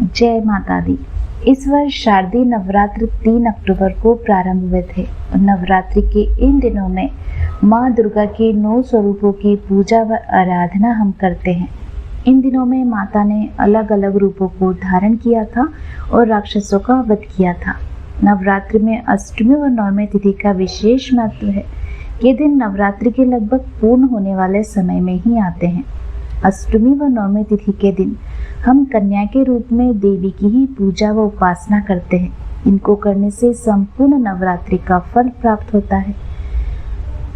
जय माता दी। इस वर्ष शारदीय नवरात्र 3 अक्टूबर को प्रारंभ हुए थे और नवरात्रि के इन दिनों में माँ दुर्गा के 9 स्वरूपों की पूजा व आराधना हम करते हैं। इन दिनों में माता ने अलग अलग रूपों को धारण किया था और राक्षसों का वध किया था। नवरात्रि में अष्टमी व नवमी तिथि का विशेष महत्व है। ये दिन नवरात्रि के लगभग पूर्ण होने वाले समय में ही आते हैं। अष्टमी व नवमी तिथि के दिन हम कन्या के रूप में देवी की ही पूजा व उपासना करते हैं। इनको करने से संपूर्ण नवरात्रि का फल प्राप्त होता है।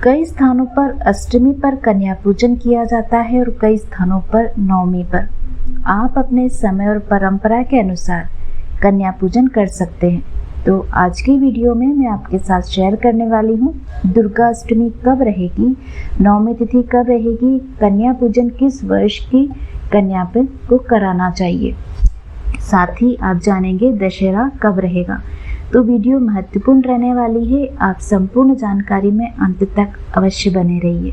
कई स्थानों पर अष्टमी पर कन्या पूजन किया जाता है और कई स्थानों पर नवमी पर। आप अपने समय और परंपरा के अनुसार कन्या पूजन कर सकते हैं। तो आज की वीडियो में मैं आपके साथ शेयर करने वाली हूँ दुर्गा अष्टमी कब रहेगी, नवमी तिथि कब रहेगी, कन्या पूजन किस वर्ष की कन्या को कराना चाहिए। साथ ही आप जानेंगे दशहरा कब रहेगा। तो वीडियो महत्वपूर्ण रहने वाली है। आप संपूर्ण जानकारी में अंत तक अवश्य बने रहिए।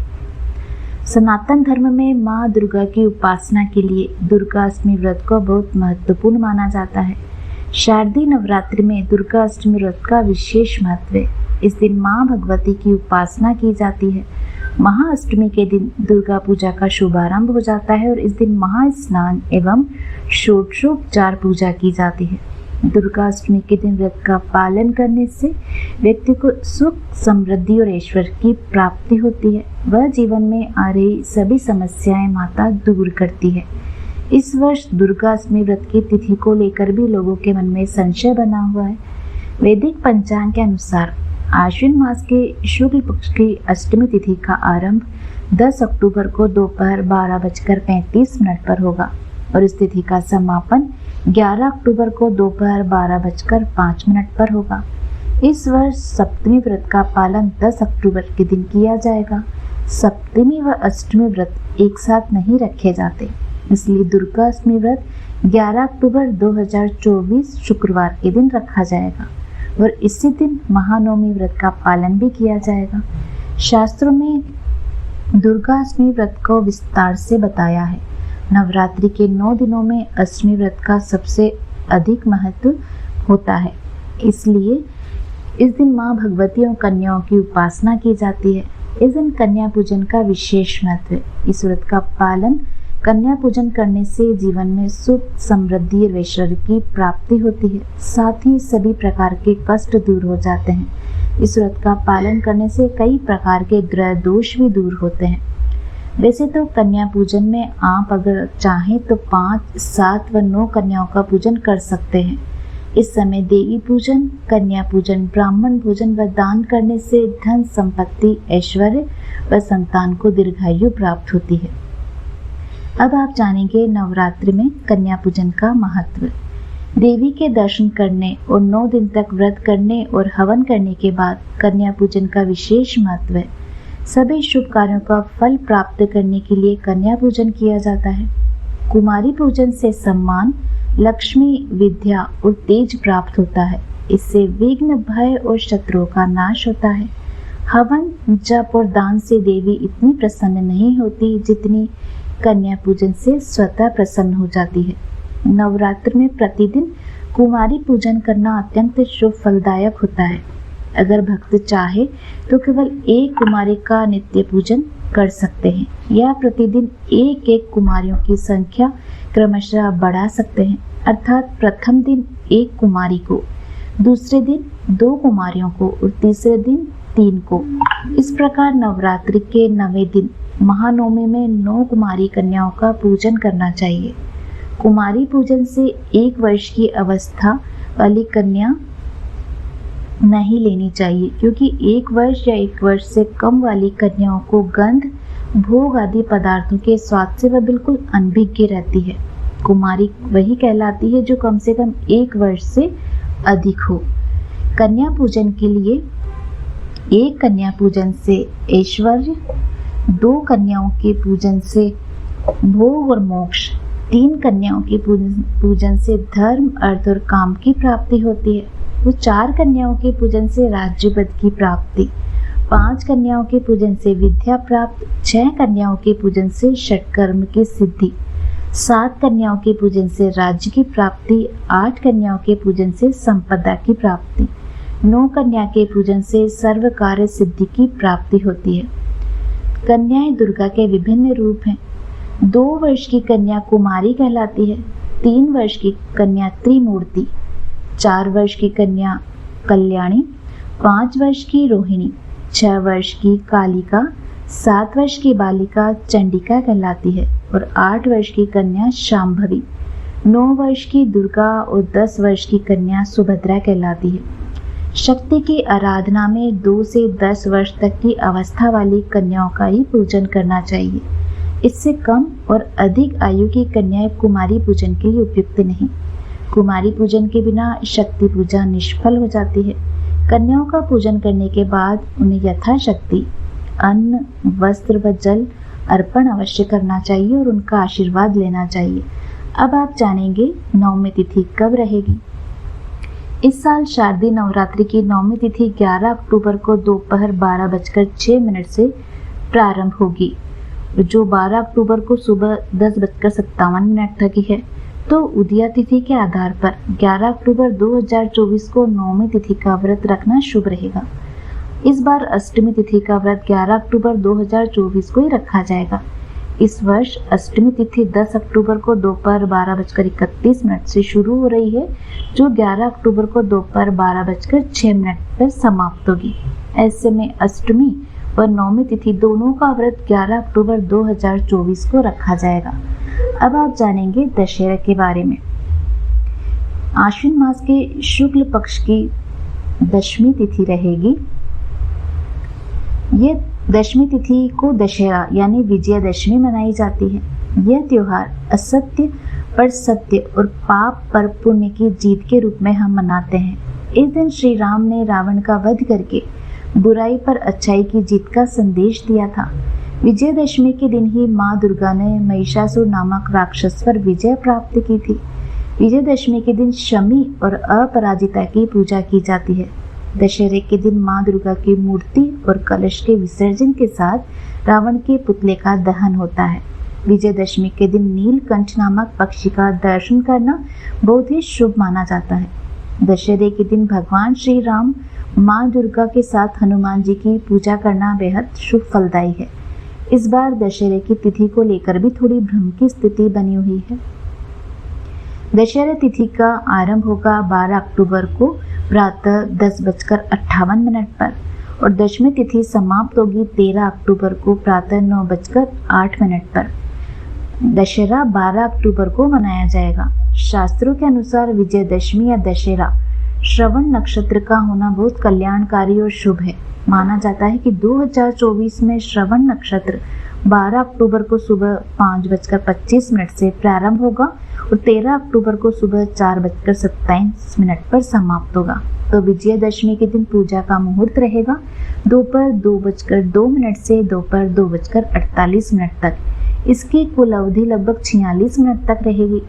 सनातन धर्म में माँ दुर्गा की उपासना के लिए दुर्गा अष्टमी व्रत को बहुत महत्वपूर्ण माना जाता है। शारदीय नवरात्रि में दुर्गा अष्टमी व्रत का विशेष महत्व है। इस दिन माँ भगवती की उपासना की जाती है। महाअष्टमी के दिन दुर्गा पूजा का शुभारंभ हो जाता है और इस दिन महास्नान एवं षोडशोपचार पूजा की जाती है। दुर्गा अष्टमी के दिन व्रत का पालन करने से व्यक्ति को सुख, समृद्धि और ऐश्वर्य की प्राप्ति होती है। वह जीवन में आ रही सभी समस्याएं माता दूर करती है। इस वर्ष दुर्गा अष्टमी व्रत की तिथि को लेकर भी लोगों के मन में संशय बना हुआ है। वैदिक पंचांग के अनुसार आश्विन मास के शुक्ल पक्ष की अष्टमी तिथि का आरंभ 10 अक्टूबर को दोपहर 12:35 पर होगा और इस तिथि का समापन 11 अक्टूबर को दोपहर 12:05 पर होगा। इस वर्ष सप्तमी व्रत का पालन 10 अक्टूबर के दिन किया जाएगा। सप्तमी व अष्टमी व्रत एक साथ नहीं रखे जाते, इसलिए दुर्गा अष्टमी व्रत 11 अक्टूबर 2024 शुक्रवार के दिन रखा जाएगा और इसी दिन महानवमी व्रत का पालन भी किया जाएगा। शास्त्रों में दुर्गा अष्टमी व्रत को विस्तार से बताया है। नवरात्रि के 9 दिनों में अष्टमी व्रत का सबसे अधिक महत्व होता है, इसलिए इस दिन माँ भगवती और कन्याओं की उपासना की जाती है। इस दिन कन्या पूजन का विशेष महत्व है। इस व्रत का पालन कन्या पूजन करने से जीवन में सुख, समृद्धि और ऐश्वर्य की प्राप्ति होती है। साथ ही सभी प्रकार के कष्ट दूर हो जाते हैं। इस व्रत का पालन करने से कई प्रकार के ग्रह दोष भी दूर होते हैं। वैसे तो कन्या पूजन में आप अगर चाहें तो 5, 7 व 9 कन्याओं का पूजन कर सकते हैं। इस समय देवी पूजन, कन्या पूजन, ब्राह्मण भोजन व दान करने से धन, संपत्ति, ऐश्वर्य व संतान को दीर्घायु प्राप्त होती है। अब आप जानेंगे नवरात्रि में कन्या पूजन का महत्व। देवी के दर्शन करने और 9 दिन तक व्रत करने और हवन करने के बाद कन्या पूजन का विशेष महत्व है। सभी शुभ कार्यों का फल प्राप्त करने के लिए कन्या पूजन किया जाता है। कुमारी पूजन से सम्मान, लक्ष्मी, विद्या और तेज प्राप्त होता है। इससे विघ्न, भय और शत्रुओं का नाश होता है। हवन, जप और दान से देवी इतनी प्रसन्न नहीं होती जितनी कन्या पूजन से स्वतः प्रसन्न हो जाती है। नवरात्र में प्रतिदिन कुमारी पूजन करना अत्यंत शुभ फलदायक होता है। अगर भक्त चाहे तो केवल एक कुमारी का नित्य पूजन कर सकते हैं या प्रतिदिन एक कुमारियों की संख्या क्रमशः बढ़ा सकते हैं। अर्थात प्रथम दिन 1 कुमारी को, दूसरे दिन 2 कुमारियों को और तीसरे दिन 3 को। इस प्रकार नवरात्रि के 9वें दिन महानवमी में 9 कुमारी कन्याओं का पूजन करना चाहिए। कुमारी पूजन से 1 वर्ष की अवस्था वाली कन्या नहीं लेनी चाहिए, क्योंकि 1 वर्ष या 1 वर्ष से कम वाली कन्याओं को गंध, भोग आदि पदार्थों के स्वाद से वह बिल्कुल अनभिज्ञ रहती है। कुमारी वही कहलाती है जो कम से कम 1 वर्ष से अधिक हो। कन्या पूजन के लिए 1 कन्या पूजन से ऐश्वर्य, 2 कन्याओं के पूजन से भोग और मोक्ष, 3 कन्याओं के पूजन से धर्म, अर्थ और काम की प्राप्ति होती है। वो 4 कन्याओं के पूजन से राज्य पद की प्राप्ति, 5 कन्याओं के पूजन से विद्या प्राप्त, 6 कन्याओं के पूजन से षटकर्म की सिद्धि, 7 कन्याओं के पूजन से राज्य की प्राप्ति, 8 कन्याओं के पूजन से संपदा की प्राप्ति, 9 कन्या के पूजन से सर्व कार्य सिद्धि की प्राप्ति होती है। कन्याएं दुर्गा के विभिन्न रूप हैं। 2 वर्ष की कन्या कुमारी कहलाती है, 3 वर्ष की कन्या त्रिमूर्ति, 4 वर्ष की कन्या कल्याणी, 5 वर्ष की रोहिणी, 6 वर्ष की कालिका, 7 वर्ष की बालिका चंडिका कहलाती है और 8 वर्ष की कन्या शांभवी, 9 वर्ष की दुर्गा और 10 वर्ष की कन्या सुभद्रा कहलाती है। शक्ति की आराधना में 2 से 10 वर्ष तक की अवस्था वाली कन्याओं का ही पूजन करना चाहिए। इससे कम और अधिक आयु की कन्याएं कुमारी पूजन के लिए उपयुक्त नहीं। कुमारी पूजन के बिना शक्ति पूजा निष्फल हो जाती है। कन्याओं का पूजन करने के बाद उन्हें यथाशक्ति अन्न, वस्त्र व जल अर्पण अवश्य करना चाहिए और उनका आशीर्वाद लेना चाहिए। अब आप जानेंगे नवमी तिथि कब रहेगी। इस साल शारदीय नवरात्रि की नवमी तिथि 11 अक्टूबर को दोपहर 12:06 से प्रारंभ होगी, जो 12 अक्टूबर को सुबह 10:57 तक की है। तो उदया तिथि के आधार पर 11 अक्टूबर 2024 को नवमी तिथि का व्रत रखना शुभ रहेगा। इस बार अष्टमी तिथि का व्रत 11 अक्टूबर 2024 को ही रखा जाएगा। इस वर्ष अष्टमी तिथि 10 अक्टूबर को दोपहर 12:31 से शुरू हो रही है, जो 11 अक्टूबर को दोपहर 12:06 पर समाप्त होगी। ऐसे में अष्टमी और नवमी तिथि दोनों का व्रत 11 अक्टूबर 2024 को रखा जाएगा। अब आप जानेंगे दशहरा के बारे में। आश्विन मास के शुक्ल पक्ष की दशमी तिथि रहेगी। ये दशमी तिथि को दशहरा यानी विजयदशमी मनाई जाती है। यह त्योहार असत्य पर सत्य और पाप पर पुण्य की जीत के रूप में हम मनाते हैं। इस दिन श्री राम ने रावण का वध करके बुराई पर अच्छाई की जीत का संदेश दिया था। विजयदशमी के दिन ही माँ दुर्गा ने महिषासुर नामक राक्षस पर विजय प्राप्त की थी। विजयदशमी के दिन शमी और अपराजिता की पूजा की जाती है। दशहरे के दिन माँ दुर्गा की मूर्ति और कलश के विसर्जन के साथ रावण के पुतले का दहन होता है। विजयदशमी के दिन नीलकंठ नामक पक्षी का दर्शन करना बहुत ही शुभ माना जाता है। दशहरे के दिन भगवान श्री राम, माँ दुर्गा के साथ हनुमान जी की पूजा करना बेहद शुभ फलदायी है। इस बार दशहरे की तिथि को लेकर भी थोड़ी भ्रम की स्थिति बनी हुई है। दशहरा तिथि का आरंभ होगा 12 अक्टूबर को प्रातः 10:58 पर और दशमी तिथि समाप्त होगी 13 अक्टूबर को प्रातः 9:08 पर। दशहरा 12 अक्टूबर को मनाया जाएगा। शास्त्रों के अनुसार विजयदशमी या दशहरा श्रवण नक्षत्र का होना बहुत कल्याणकारी और शुभ है। माना जाता है कि 2024 में श्रवण नक्षत्र 12 अक्टूबर को सुबह 5:25 से प्रारंभ होगा और 13 अक्टूबर को सुबह 4:27 पर समाप्त होगा। तो विजयदशमी के दिन पूजा का मुहूर्त रहेगा दोपहर 2:02 से दोपहर 2:48 तक। इसकी कुल अवधि लगभग 46 मिनट तक रहेगी।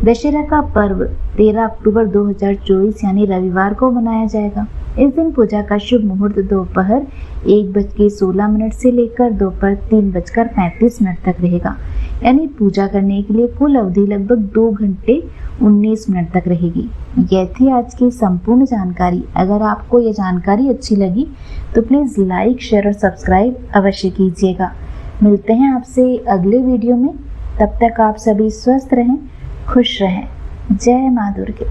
दशहरा का पर्व 13 अक्टूबर 2024 यानी रविवार को मनाया जाएगा। इस दिन पूजा का शुभ मुहूर्त दोपहर 1:16 से लेकर दोपहर 3:35 तक रहेगा। यानी पूजा करने के लिए कुल अवधि लगभग 2 घंटे 19 मिनट तक रहेगी। यह थी आज की संपूर्ण जानकारी। अगर आपको यह जानकारी अच्छी लगी तो प्लीज़ लाइक, शेयर और सब्सक्राइब अवश्य कीजिएगा। मिलते हैं आपसे अगले वीडियो में। तब तक आप सभी स्वस्थ रहें, खुश रहें। जय माँ दुर्गे।